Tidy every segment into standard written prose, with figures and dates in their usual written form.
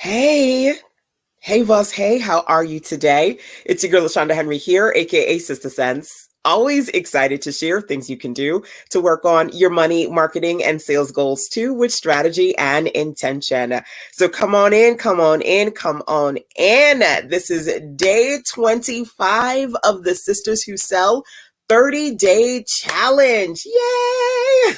Hey, hey, boss. Hey, how are you today? It's your girl, LaShonda Henry here, aka Sister Sense. Always excited to share things you can do to work on your money, marketing, and sales goals too, with strategy and intention. So come on in, come on in, come on in. This is day 25 of the Sisters Who Sell 30-day challenge. Yay!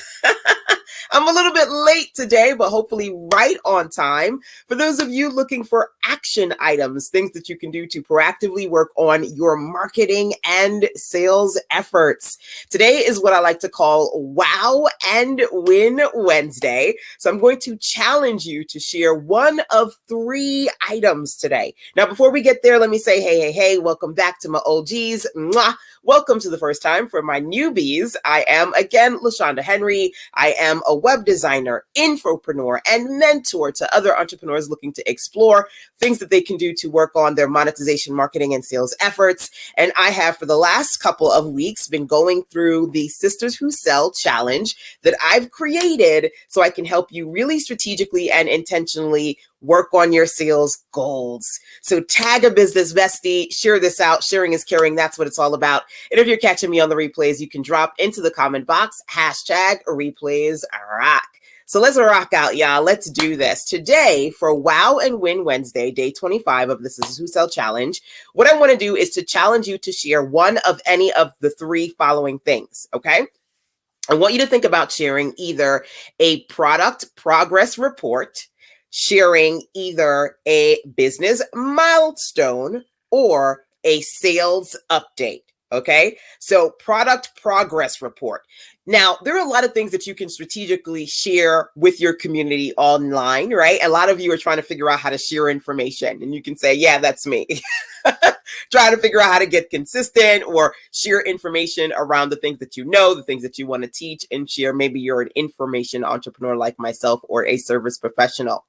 I'm a little bit late today, but hopefully right on time. For those of you looking for action items, things that you can do to proactively work on your marketing and sales efforts. Today is what I like to call Wow and Win Wednesday. So I'm going to challenge you to share one of three items today. Now, before we get there, let me say, hey, welcome back to my OGs. Mwah. Welcome to the first time for my newbies. I am, again, LaShonda Henry. I am a web designer, infopreneur, and mentor to other entrepreneurs looking to explore things that they can do to work on their monetization, marketing, and sales efforts. And I have, for the last couple of weeks, been going through the Sisters Who Sell challenge that I've created so I can help you really strategically and intentionally work on your sales goals. So tag a business bestie, share this out. Sharing is caring. That's what it's all about. And if you're catching me on the replays, you can drop into the comment box, #replays rock. So let's rock out, y'all. Let's do this. Today, for Wow and Win Wednesday, day 25 of the Sisters Who Sell challenge, what I want to do is to challenge you to share one of any of the three following things, okay? I want you to think about sharing either a product progress report, sharing either a business milestone, or a sales update. Okay, so product progress report. Now, there are a lot of things that you can strategically share with your community online, right? A lot of you are trying to figure out how to share information, and you can say, yeah, that's me. Trying to figure out how to get consistent or share information around the things that you know, the things that you want to teach and share. Maybe you're an information entrepreneur like myself or a service professional.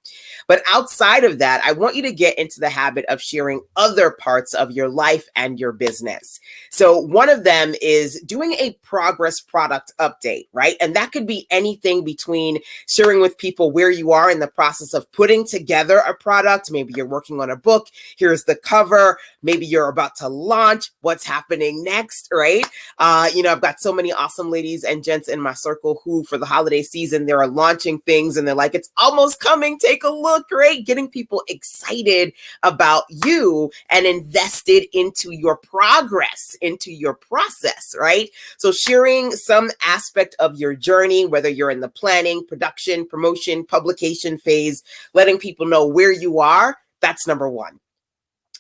But outside of that, I want you to get into the habit of sharing other parts of your life and your business. So one of them is doing a progress product update, right? And that could be anything between sharing with people where you are in the process of putting together a product. Maybe you're working on a book. Here's the cover. Maybe you're about to launch. What's happening next, right? I've got so many awesome ladies and gents in my circle who, for the holiday season, they're launching things and they're like, it's almost coming. Take a look, right? Getting people excited about you and invested into your progress, into your process, right? So sharing some aspect of your journey, whether you're in the planning, production, promotion, publication phase, letting people know where you are, that's number one.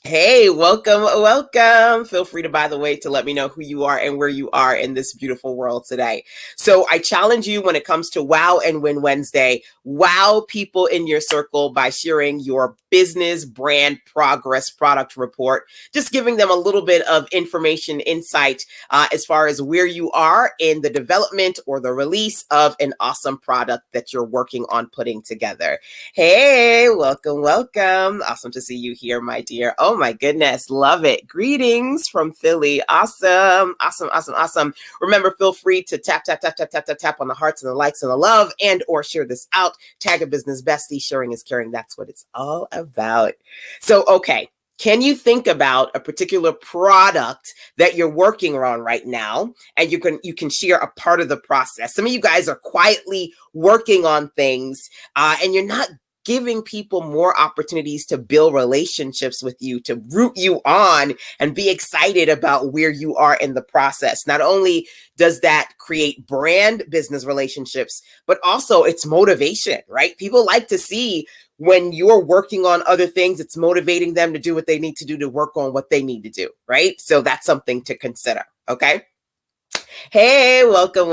Hey, welcome. Feel free to, by the way, to let me know who you are and where you are in this beautiful world today. So I challenge you when it comes to Wow and Win Wednesday, wow people in your circle by sharing your business brand progress product report, just giving them a little bit of information, insight as far as where you are in the development or the release of an awesome product that you're working on putting together. Hey, welcome. Awesome to see you here, my dear. Oh my goodness, love it. Greetings from Philly. Awesome. Remember, feel free to tap on the hearts and the likes and the love, and or share this out. Tag a business bestie. Sharing is caring. That's what it's all about. So, okay. Can you think about a particular product that you're working on right now, and you can share a part of the process? Some of you guys are quietly working on things, and you're not giving people more opportunities to build relationships with you, to root you on and be excited about where you are in the process. Not only does that create brand business relationships, but also it's motivation, right? People like to see when you're working on other things, it's motivating them to do what they need to do to work on what they need to do, right? So that's something to consider, okay? Hey, welcome.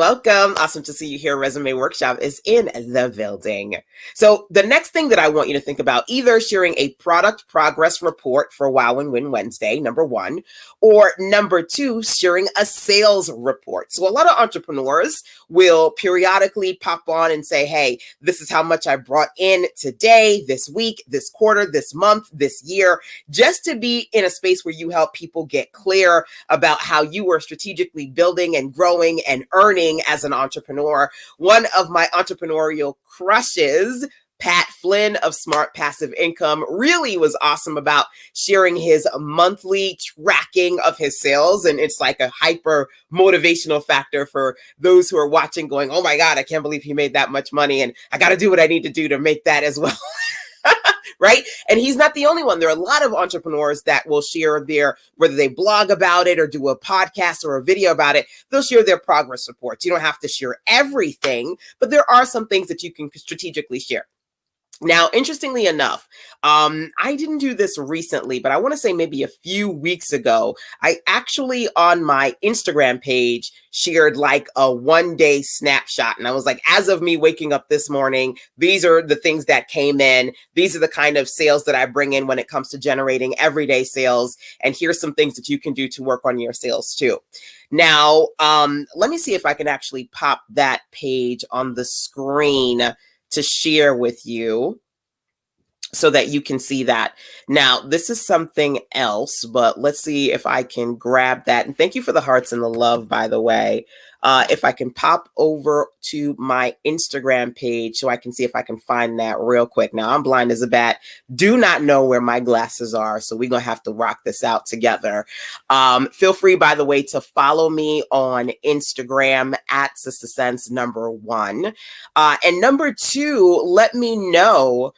Awesome to see you here. Resume Workshop is in the building. So the next thing that I want you to think about, either sharing a product progress report for Wow and Win Wednesday, number one, or number two, sharing a sales report. So a lot of entrepreneurs will periodically pop on and say, hey, this is how much I brought in today, this week, this quarter, this month, this year, just to be in a space where you help people get clear about how you are strategically building and growing and earning as an entrepreneur. One of my entrepreneurial crushes, Pat Flynn of Smart Passive Income really was awesome about sharing his monthly tracking of his sales. And it's like a hyper motivational factor for those who are watching going, oh my God, I can't believe he made that much money. And I got to do what I need to do to make that as well. Right? And he's not the only one. There are a lot of entrepreneurs that will share their, whether they blog about it or do a podcast or a video about it, they'll share their progress reports. You don't have to share everything, but there are some things that you can strategically share. Now, interestingly enough, I didn't do this recently, but I want to say maybe a few weeks ago, I actually on my Instagram page shared like a 1-day snapshot. And I was like, as of me waking up this morning, these are the things that came in. These are the kind of sales that I bring in when it comes to generating everyday sales. And here's some things that you can do to work on your sales too. Now, let me see if I can actually pop that page on the screen to share with you so that you can see that. Now, this is something else, but let's see if I can grab that. And thank you for the hearts and the love, by the way. If I can pop over to my Instagram page so I can see if I can find that real quick. Now, I'm blind as a bat. Do not know where my glasses are, so we're going to have to rock this out together. Feel free, by the way, to follow me on Instagram at SistaSense1. And number 2, let me know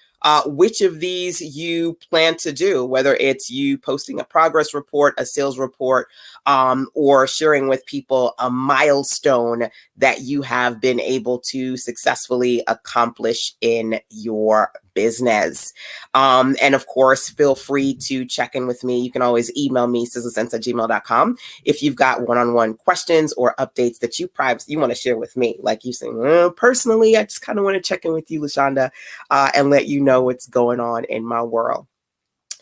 which of these you plan to do, whether it's you posting a progress report, a sales report, or sharing with people a milestone that you have been able to successfully accomplish in your business. And of course, feel free to check in with me. You can always email me, sistasense@gmail.com, if you've got one-on-one questions or updates that you want to share with me. Like you say, well, personally, I just kind of want to check in with you, LaShonda, and let you know what's going on in my world.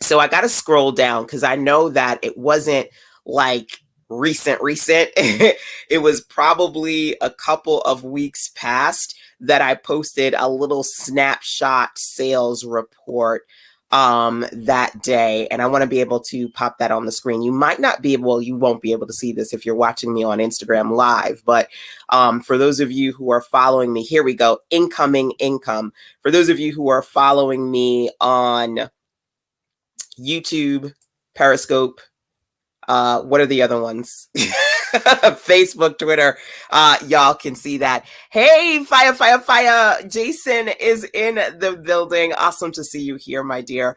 So I got to scroll down because I know that it wasn't like recent. It was probably a couple of weeks past that I posted a little snapshot sales report that day. And I want to be able to pop that on the screen. You might not be able, you won't be able to see this if you're watching me on Instagram live, but for those of you who are following me, here we go, incoming income. For those of you who are following me on YouTube, Periscope, what are the other ones? Facebook, Twitter, y'all can see that. Hey, fire. Jason is in the building. Awesome to see you here, my dear.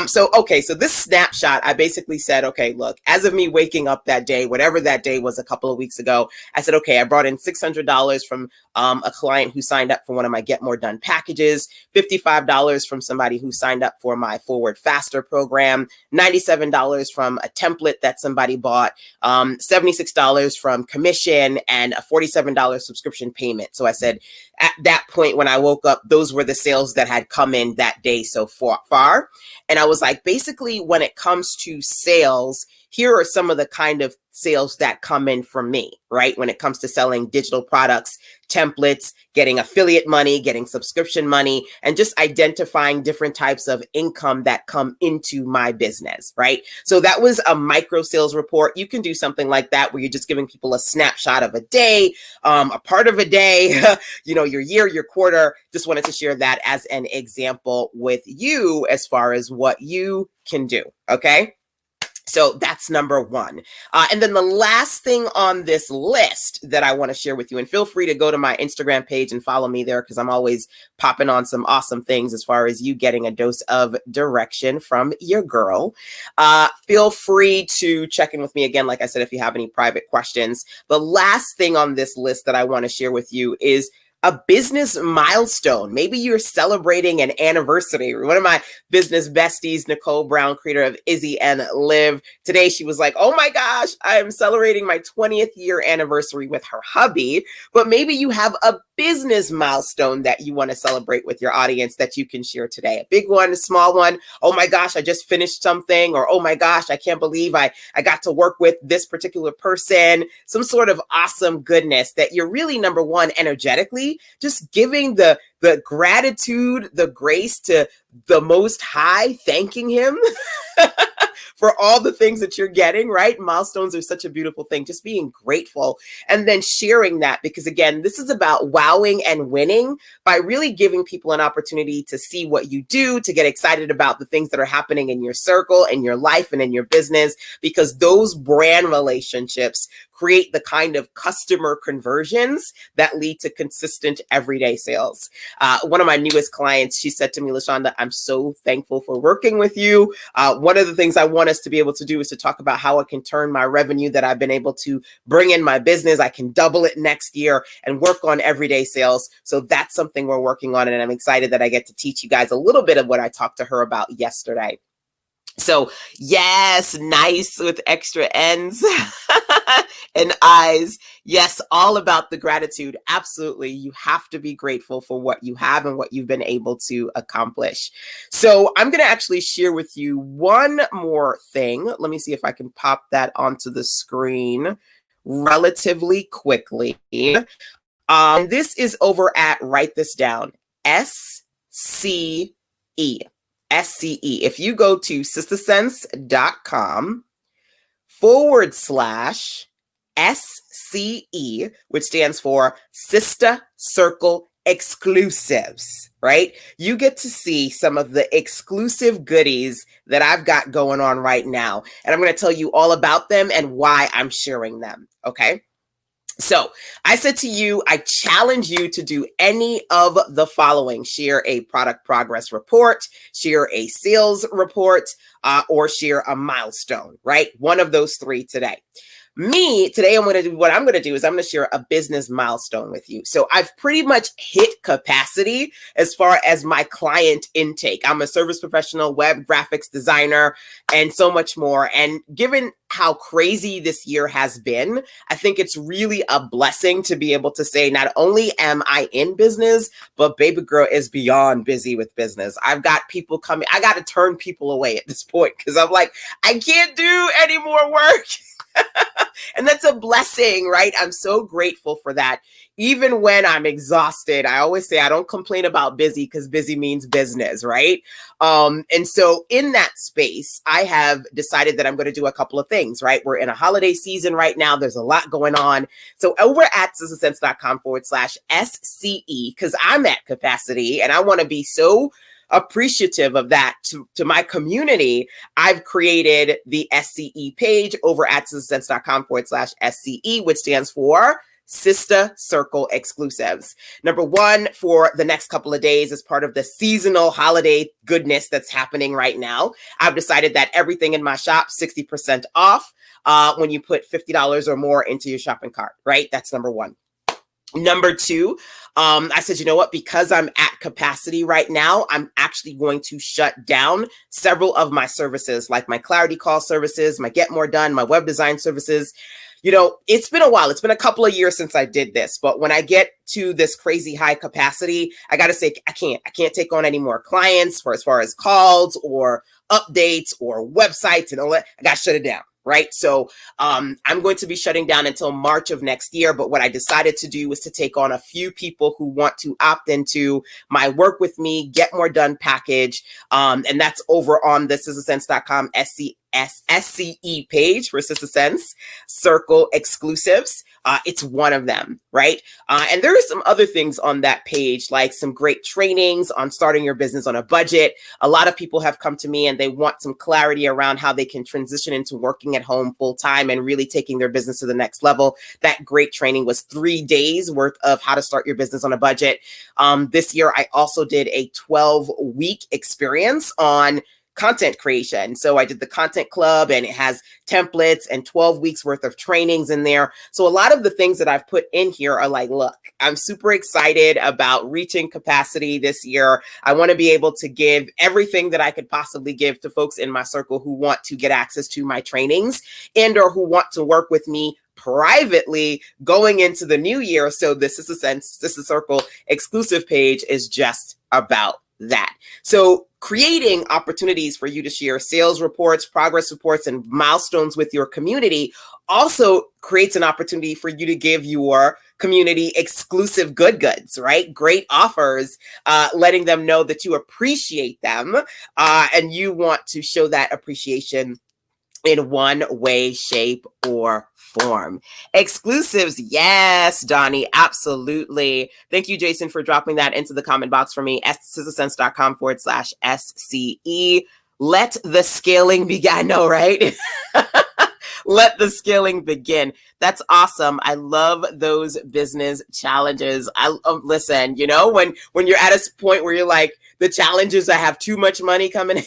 So this snapshot, I basically said, okay, look, as of me waking up that day, whatever that day was a couple of weeks ago, I said, okay, I brought in $600 from a client who signed up for one of my Get More Done packages, $55 from somebody who signed up for my Forward Faster program, $97 from a template that somebody bought, $76 from commission, and a $47 subscription payment. So I said at that point when I woke up, those were the sales that had come in that day so far. And I was like, basically, when it comes to sales, here are some of the kind of sales that come in from me, right? When it comes to selling digital products, templates, getting affiliate money, getting subscription money, and just identifying different types of income that come into my business, right? So that was a micro sales report. You can do something like that where you're just giving people a snapshot of a day, a part of a day, your year, your quarter. Just wanted to share that as an example with you as far as what you can do, okay? So that's number 1. And then the last thing on this list that I want to share with you, and feel free to go to my Instagram page and follow me there because I'm always popping on some awesome things as far as you getting a dose of direction from your girl. Feel free to check in with me again, like I said, if you have any private questions. The last thing on this list that I want to share with you is a business milestone. Maybe you're celebrating an anniversary. One of my business besties, Nicole Brown, creator of Izzy and Live, today she was like, oh my gosh, I am celebrating my 20th year anniversary with her hubby. But maybe you have a business milestone that you want to celebrate with your audience that you can share today. A big one, a small one. Oh my gosh, I just finished something. Or, oh my gosh, I can't believe I got to work with this particular person. Some sort of awesome goodness that you're really, number one, energetically just giving the gratitude, the grace to the Most High, thanking him for all the things that you're getting, right? Milestones are such a beautiful thing. Just being grateful and then sharing that, because again, this is about wowing and winning by really giving people an opportunity to see what you do, to get excited about the things that are happening in your circle, in your life, and in your business, because those brand relationships create the kind of customer conversions that lead to consistent everyday sales. One of my newest clients, she said to me, LaShonda, I'm so thankful for working with you. One of the things I want us to be able to do is to talk about how I can turn my revenue that I've been able to bring in my business. I can double it next year and work on everyday sales. So that's something we're working on. And I'm excited that I get to teach you guys a little bit of what I talked to her about yesterday. So yes, nice with extra N's and I's. Yes, all about the gratitude. Absolutely. You have to be grateful for what you have and what you've been able to accomplish. So I'm going to actually share with you one more thing. Let me see if I can pop that onto the screen relatively quickly. This is over at, write this down, SCE. SCE. If you go to sistasense.com/SCE, which stands for Sista Circle Exclusives, right? You get to see some of the exclusive goodies that I've got going on right now. And I'm going to tell you all about them and why I'm sharing them. Okay. So I said to you, I challenge you to do any of the following: share a product progress report, share a sales report, or share a milestone, right? One of those three today. Today, I'm going to share a business milestone with you. So I've pretty much hit capacity as far as my client intake. I'm a service professional, web graphics designer, and so much more. And given how crazy this year has been, I think it's really a blessing to be able to say, not only am I in business, but baby girl is beyond busy with business. I've got people coming. I got to turn people away at this point because I'm like, I can't do any more work. And that's a blessing, right? I'm so grateful for that. Even when I'm exhausted, I always say I don't complain about busy because busy means business, right? And so in that space, I have decided that I'm going to do a couple of things, right? We're in a holiday season right now. There's a lot going on. So over at sistasense.com/SCE, because I'm at capacity and I want to be so appreciative of that to my community, I've created the SCE page over at sistasense.com/SCE, which stands for Sista Circle Exclusives. Number one, for the next couple of days, as part of the seasonal holiday goodness that's happening right now, I've decided that everything in my shop, 60% off when you put $50 or more into your shopping cart, right? That's number one. Number two, I said, you know what, because I'm at capacity right now, I'm actually going to shut down several of my services, like my Clarity Call services, my Get More Done, my web design services. You know, it's been a while. It's been a couple of years since I did this, but when I get to this crazy high capacity, I got to say, I can't take on any more clients for as far as calls or updates or websites and all that. I got to shut it down. Right. So I'm going to be shutting down until March of next year. But what I decided to do was to take on a few people who want to opt into my Work With Me, Get More Done package. And that's over on the sistasense.com SCE page for Sister Sense Circle Exclusives. It's one of them, right? And there are some other things on that page, like some great trainings on starting your business on a budget. A lot of people have come to me and they want some clarity around how they can transition into working at home full time and really taking their business to the next level. That great training was 3 days worth of how to start your business on a budget. This year, I also did a 12-week experience on content creation. So I did the content club and it has templates and 12 weeks worth of trainings in there. So a lot of the things that I've put in here are like, look, I'm super excited about reaching capacity this year. I want to be able to give everything that I could possibly give to folks in my circle who want to get access to my trainings and or who want to work with me privately going into the new year. So this is a Circle exclusive page is just about that. So creating opportunities for you to share sales reports, progress reports, and milestones with your community also creates an opportunity for you to give your community exclusive goods, right? Great offers, letting them know that you appreciate them and you want to show that appreciation in one way, shape, or form. Exclusives, yes, Donnie, absolutely. Thank you, Jason, for dropping that into the comment box for me. sistasense.com/SCE. Let the scaling begin. I know, right? Let the scaling begin. That's awesome. I love those business challenges. Listen, when you're at a point where you're like, the challenges, I have too much money coming in.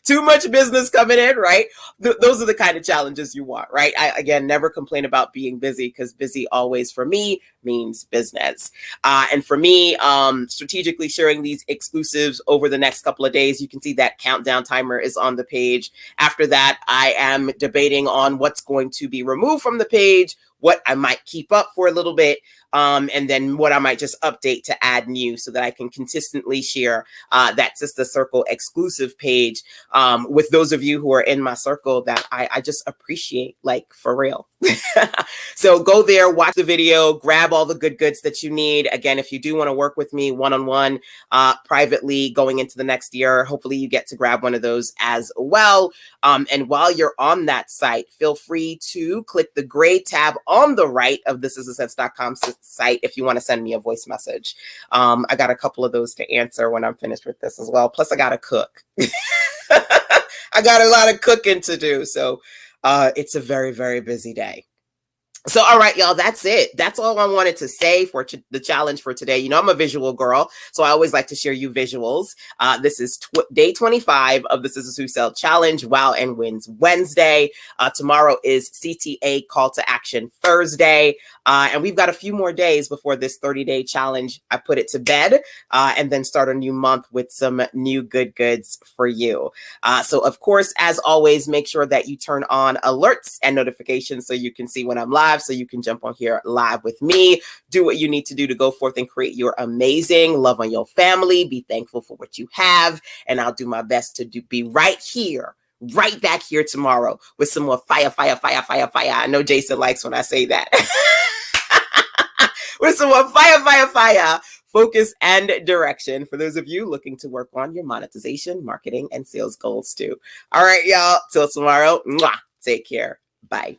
Too much business coming in, right? Those are the kind of challenges you want, right? I, again, never complain about being busy, because busy always for me means business. And for me, strategically sharing these exclusives over the next couple of days, you can see that countdown timer is on the page. After that, I am debating on what's going to be removed from the page, what I might keep up for a little bit, and then what I might just update to add new, so that I can consistently share that Sister Circle exclusive page with those of you who are in my circle that I just appreciate, like, for real. So go there, watch the video, grab all the good goods that you need. Again, if you do want to work with me one-on-one, privately going into the next year, hopefully you get to grab one of those as well. And while you're on that site, feel free to click the gray tab on the right of the sistasense.com site if you want to send me a voice message. I got a couple of those to answer when I'm finished with this as well. Plus, I got to cook. I got a lot of cooking to do. So it's a very, very busy day. So, all right, y'all, that's it. That's all I wanted to say for the challenge for today. I'm a visual girl, so I always like to share you visuals. This is day 25 of the Sistas Who Sell Challenge, Wow and Wins Wednesday. Tomorrow is CTA Call to Action Thursday. And we've got a few more days before this 30-day challenge. I put it to bed and then start a new month with some new good goods for you. So, of course, as always, make sure that you turn on alerts and notifications so you can see when I'm live, so you can jump on here live with me. Do what you need to do to go forth and create your amazing. Love on your family. Be thankful for what you have. And I'll do my best to be right here, right back here tomorrow with some more fire, fire, fire, fire, fire. I know Jason likes when I say that. With some more fire, fire, fire, focus and direction for those of you looking to work on your monetization, marketing, and sales goals too. All right, y'all. Till tomorrow. Mwah. Take care. Bye.